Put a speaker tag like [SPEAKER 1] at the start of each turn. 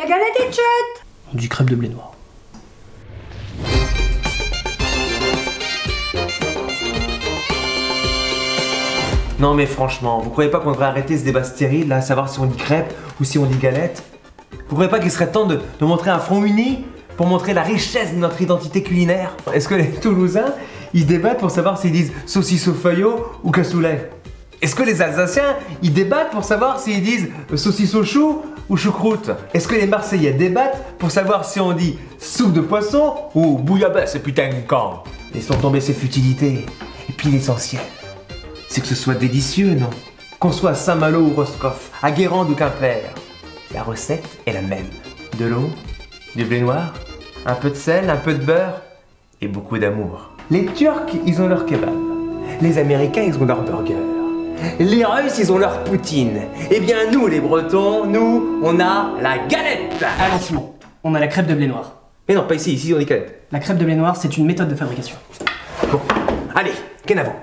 [SPEAKER 1] La galette est chaude.
[SPEAKER 2] On dit crêpe de blé noir.
[SPEAKER 3] Non mais franchement, vous croyez pas qu'on devrait arrêter ce débat stérile là, savoir si on dit crêpe ou si on dit galette? Vous croyez pas qu'il serait temps de montrer un front uni pour montrer la richesse de notre identité culinaire? Est-ce que les Toulousains, ils débattent pour savoir s'ils disent saucisse au feuilleau ou cassoulet? Est-ce que les Alsaciens, ils débattent pour savoir s'ils disent saucisse au chou ou choucroute? Est-ce que les Marseillais débattent pour savoir si on dit soupe de poisson ou bouillabaisse putain de camp? Laissons tomber ces futilités. Et puis l'essentiel, c'est que ce soit délicieux, non? Qu'on soit à Saint-Malo ou Roscoff, à Guérande ou Quimper, la recette est la même. De l'eau, du blé noir, un peu de sel, un peu de beurre et beaucoup d'amour. Les Turcs, ils ont leur kebab. Les Américains, ils ont leur burger. Les Russes, ils ont leur poutine. Eh bien nous, les Bretons, nous, on a la galette.
[SPEAKER 2] Attention, on a la crêpe de blé noir.
[SPEAKER 3] Mais non, pas ici, ici on dit galette.
[SPEAKER 2] La crêpe de blé noir, c'est une méthode de fabrication.
[SPEAKER 3] Bon, allez, qu'en avant.